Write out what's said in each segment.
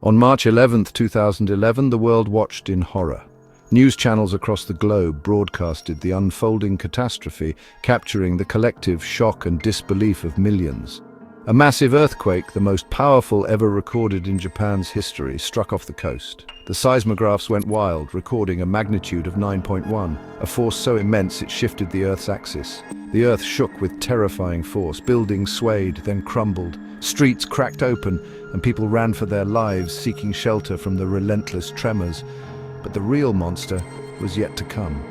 On March 11, 2011, the world watched in horror. News channels across the globe broadcasted the unfolding catastrophe, capturing the collective shock and disbelief of millions. A massive earthquake, the most powerful ever recorded in Japan's history, struck off the coast. The seismographs went wild, recording a magnitude of 9.1, a force so immense it shifted the Earth's axis. The Earth shook with terrifying force. Buildings swayed, then crumbled. Streets cracked open, and people ran for their lives, seeking shelter from the relentless tremors. But the real monster was yet to come.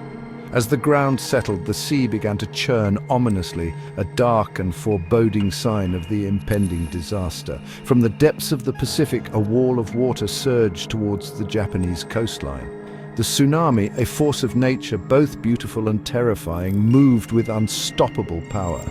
As the ground settled, the sea began to churn ominously, a dark and foreboding sign of the impending disaster. From the depths of the Pacific, a wall of water surged towards the Japanese coastline. The tsunami, a force of nature both beautiful and terrifying, moved with unstoppable power.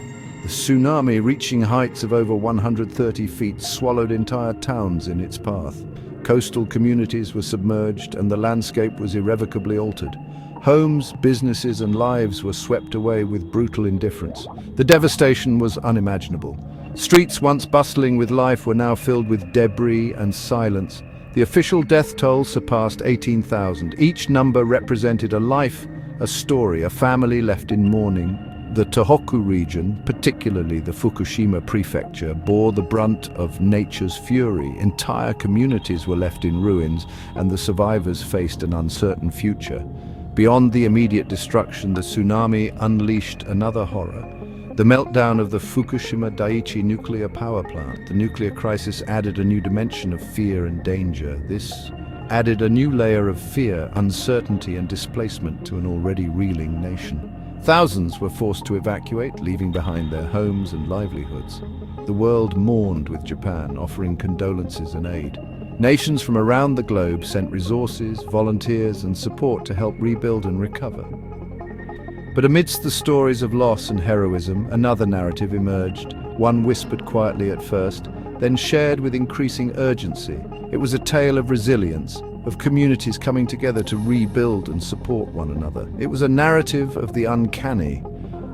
The tsunami, reaching heights of over 130 feet, swallowed entire towns in its path. Coastal communities were submerged, and the landscape was irrevocably altered. Homes, businesses, and lives were swept away with brutal indifference. The devastation was unimaginable. Streets once bustling with life were now filled with debris and silence. The official death toll surpassed 18,000. Each number represented a life, a story, a family left in mourning. The Tohoku region, particularly the Fukushima prefecture, bore the brunt of nature's fury. Entire communities were left in ruins, and the survivors faced an uncertain future. Beyond the immediate destruction, the tsunami unleashed another horror. The meltdown of the Fukushima Daiichi nuclear power plant. The nuclear crisis added a new dimension of fear and danger. This added a new layer of fear, uncertainty, and displacement to an already reeling nation. Thousands were forced to evacuate, leaving behind their homes and livelihoods. The world mourned with Japan, offering condolences and aid. Nations from around the globe sent resources, volunteers, and support to help rebuild and recover. But amidst the stories of loss and heroism, another narrative emerged, one whispered quietly at first, then shared with increasing urgency. It was a tale of resilience, of communities coming together to rebuild and support one another. It was a narrative of the uncanny,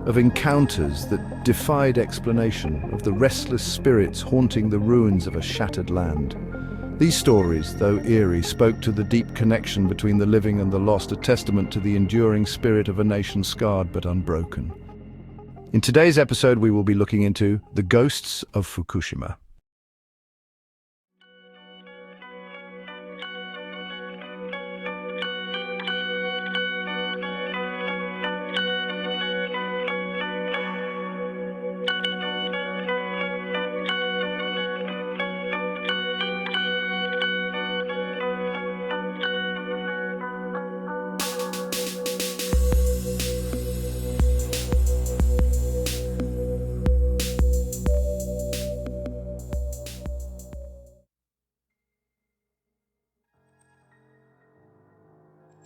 of encounters that defied explanation, of the restless spirits haunting the ruins of a shattered land. These stories, though eerie, spoke to the deep connection between the living and the lost, a testament to the enduring spirit of a nation scarred but unbroken. In today's episode, we will be looking into the ghosts of Fukushima.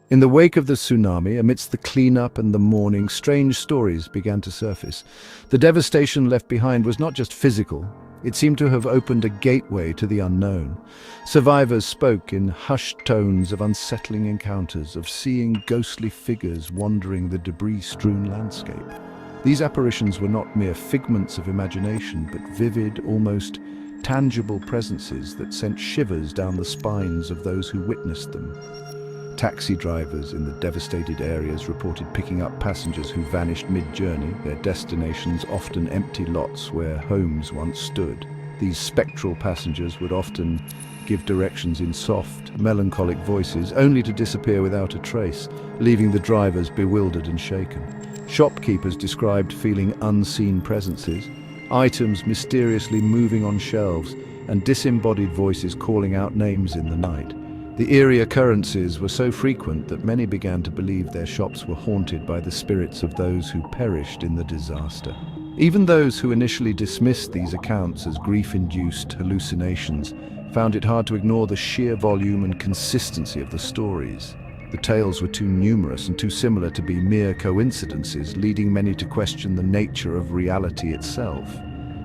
In the wake of the tsunami, amidst the cleanup and the mourning, strange stories began to surface. The devastation left behind was not just physical, it seemed to have opened a gateway to the unknown. Survivors spoke in hushed tones of unsettling encounters, of seeing ghostly figures wandering the debris-strewn landscape. These apparitions were not mere figments of imagination, but vivid, almost tangible presences that sent shivers down the spines of those who witnessed them. Taxi drivers in the devastated areas reported picking up passengers who vanished mid-journey, their destinations often empty lots where homes once stood. These spectral passengers would often give directions in soft, melancholic voices, only to disappear without a trace, leaving the drivers bewildered and shaken. Shopkeepers described feeling unseen presences, items mysteriously moving on shelves, and disembodied voices calling out names in the night. The eerie occurrences were so frequent that many began to believe their shops were haunted by the spirits of those who perished in the disaster. Even those who initially dismissed these accounts as grief-induced hallucinations found it hard to ignore the sheer volume and consistency of the stories. The tales were too numerous and too similar to be mere coincidences, leading many to question the nature of reality itself.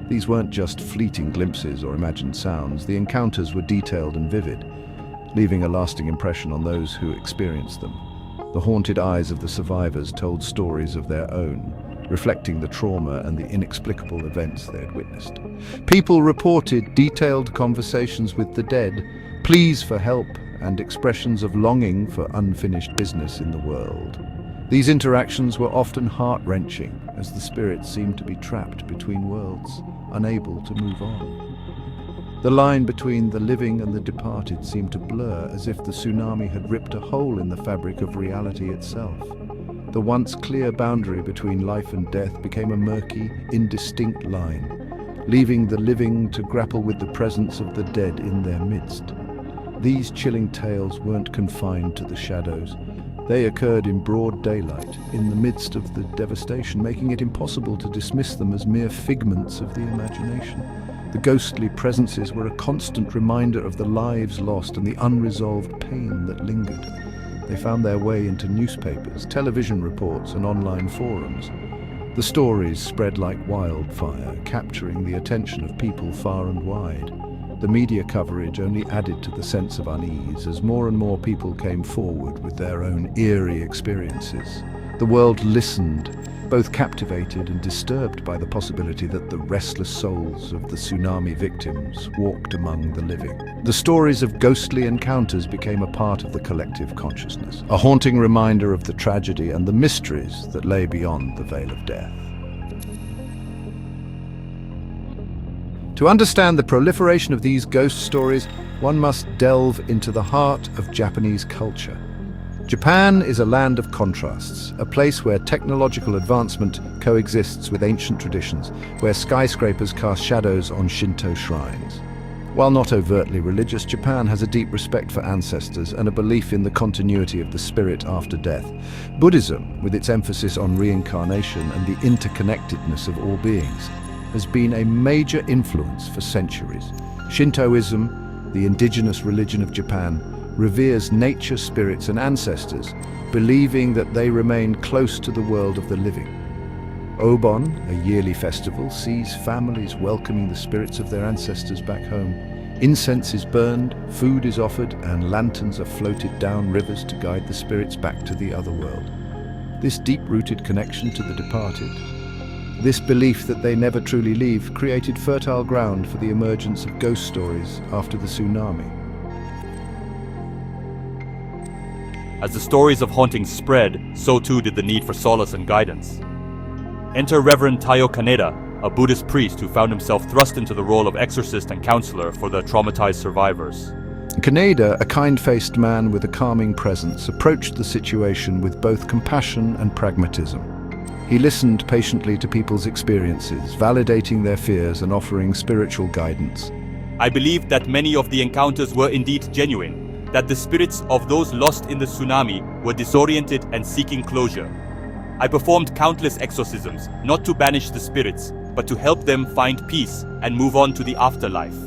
These weren't just fleeting glimpses or imagined sounds. The encounters were detailed and vivid, leaving a lasting impression on those who experienced them. The haunted eyes of the survivors told stories of their own, reflecting the trauma and the inexplicable events they had witnessed. People reported detailed conversations with the dead, pleas for help, and expressions of longing for unfinished business in the world. These interactions were often heart-wrenching, as the spirits seemed to be trapped between worlds, unable to move on. The line between the living and the departed seemed to blur, as if the tsunami had ripped a hole in the fabric of reality itself. The once clear boundary between life and death became a murky, indistinct line, leaving the living to grapple with the presence of the dead in their midst. These chilling tales weren't confined to the shadows. They occurred in broad daylight, in the midst of the devastation, making it impossible to dismiss them as mere figments of the imagination. The ghostly presences were a constant reminder of the lives lost and the unresolved pain that lingered. They found their way into newspapers, television reports, and online forums. The stories spread like wildfire, capturing the attention of people far and wide. The media coverage only added to the sense of unease as more and more people came forward with their own eerie experiences. The world listened, both captivated and disturbed by the possibility that the restless souls of the tsunami victims walked among the living. The stories of ghostly encounters became a part of the collective consciousness, a haunting reminder of the tragedy and the mysteries that lay beyond the veil of death. To understand the proliferation of these ghost stories, one must delve into the heart of Japanese culture. Japan is a land of contrasts, a place where technological advancement coexists with ancient traditions, where skyscrapers cast shadows on Shinto shrines. While not overtly religious, Japan has a deep respect for ancestors and a belief in the continuity of the spirit after death. Buddhism, with its emphasis on reincarnation and the interconnectedness of all beings, has been a major influence for centuries. Shintoism, the indigenous religion of Japan, reveres nature, spirits, and ancestors, believing that they remain close to the world of the living. Obon, a yearly festival, sees families welcoming the spirits of their ancestors back home. Incense is burned, food is offered, and lanterns are floated down rivers to guide the spirits back to the other world. This deep-rooted connection to the departed, this belief that they never truly leave, created fertile ground for the emergence of ghost stories after the tsunami. As the stories of hauntings spread, so too did the need for solace and guidance. Enter Reverend Taiyo Kaneda, a Buddhist priest who found himself thrust into the role of exorcist and counselor for the traumatized survivors. Kaneda, a kind-faced man with a calming presence, approached the situation with both compassion and pragmatism. He listened patiently to people's experiences, validating their fears and offering spiritual guidance. I believed that many of the encounters were indeed genuine, that the spirits of those lost in the tsunami were disoriented and seeking closure. I performed countless exorcisms, not to banish the spirits, but to help them find peace and move on to the afterlife.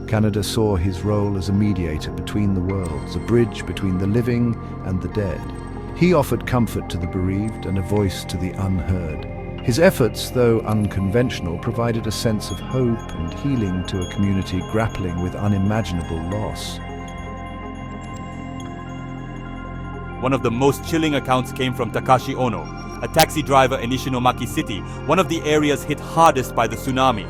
Kaneda saw his role as a mediator between the worlds, a bridge between the living and the dead. He offered comfort to the bereaved and a voice to the unheard. His efforts, though unconventional, provided a sense of hope and healing to a community grappling with unimaginable loss. One of the most chilling accounts came from Takashi Ono, a taxi driver in Ishinomaki City, one of the areas hit hardest by the tsunami.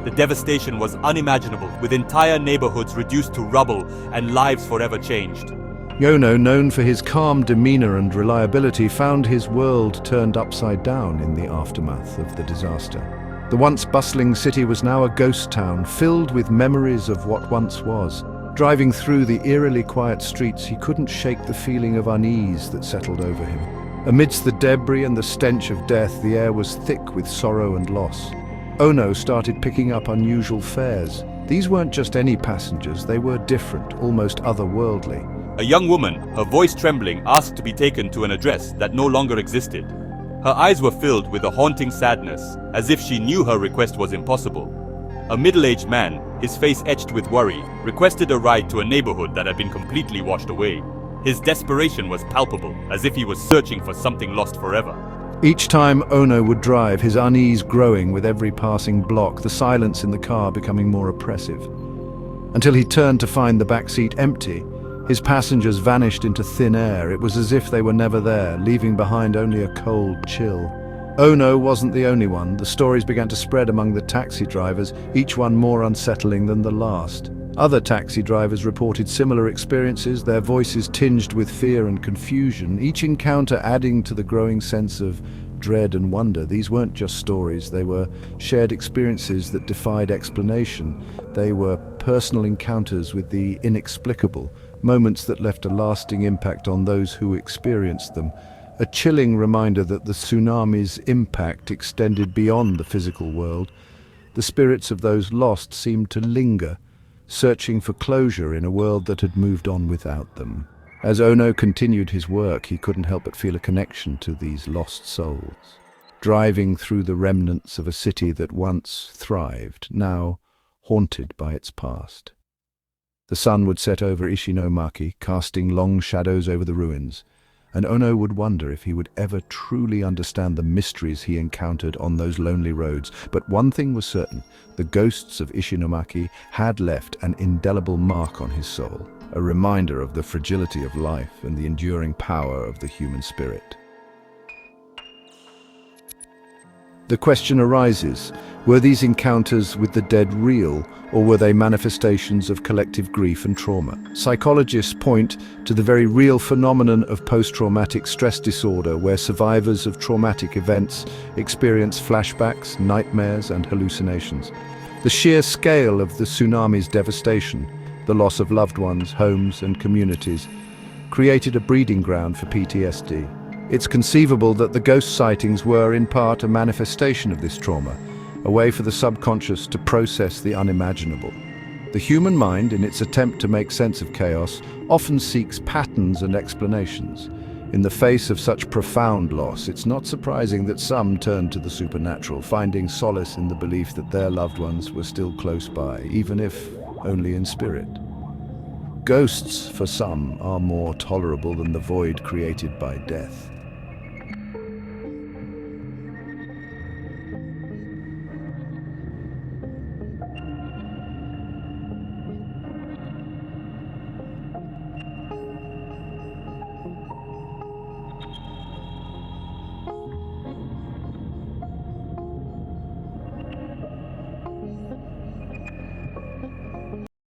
The devastation was unimaginable, with entire neighborhoods reduced to rubble and lives forever changed. Ono, known for his calm demeanor and reliability, found his world turned upside down in the aftermath of the disaster. The once bustling city was now a ghost town, filled with memories of what once was. Driving through the eerily quiet streets, he couldn't shake the feeling of unease that settled over him. Amidst the debris and the stench of death, the air was thick with sorrow and loss. Ono started picking up unusual fares. These weren't just any passengers, they were different, almost otherworldly. A young woman, her voice trembling, asked to be taken to an address that no longer existed. Her eyes were filled with a haunting sadness, as if she knew her request was impossible. A middle-aged man, his face etched with worry, requested a ride to a neighborhood that had been completely washed away. His desperation was palpable, as if he was searching for something lost forever. Each time Ono would drive, his unease growing with every passing block, the silence in the car becoming more oppressive. Until he turned to find the back seat empty. His passengers vanished into thin air. It was as if they were never there, leaving behind only a cold chill. Ono wasn't the only one. The stories began to spread among the taxi drivers, each one more unsettling than the last. Other taxi drivers reported similar experiences, their voices tinged with fear and confusion, each encounter adding to the growing sense of dread and wonder. These weren't just stories, they were shared experiences that defied explanation. They were personal encounters with the inexplicable, moments that left a lasting impact on those who experienced them. A chilling reminder that the tsunami's impact extended beyond the physical world. The spirits of those lost seemed to linger, searching for closure in a world that had moved on without them. As Ono continued his work, he couldn't help but feel a connection to these lost souls. Driving through the remnants of a city that once thrived, now haunted by its past. The sun would set over Ishinomaki, casting long shadows over the ruins, and Ono would wonder if he would ever truly understand the mysteries he encountered on those lonely roads. But one thing was certain, the ghosts of Ishinomaki had left an indelible mark on his soul, a reminder of the fragility of life and the enduring power of the human spirit. The question arises, were these encounters with the dead real, or were they manifestations of collective grief and trauma? Psychologists point to the very real phenomenon of post-traumatic stress disorder, where survivors of traumatic events experience flashbacks, nightmares, and hallucinations. The sheer scale of the tsunami's devastation, the loss of loved ones, homes, and communities, created a breeding ground for PTSD. It's conceivable that the ghost sightings were, in part, a manifestation of this trauma, a way for the subconscious to process the unimaginable. The human mind, in its attempt to make sense of chaos, often seeks patterns and explanations. In the face of such profound loss, it's not surprising that some turn to the supernatural, finding solace in the belief that their loved ones were still close by, even if only in spirit. Ghosts, for some, are more tolerable than the void created by death.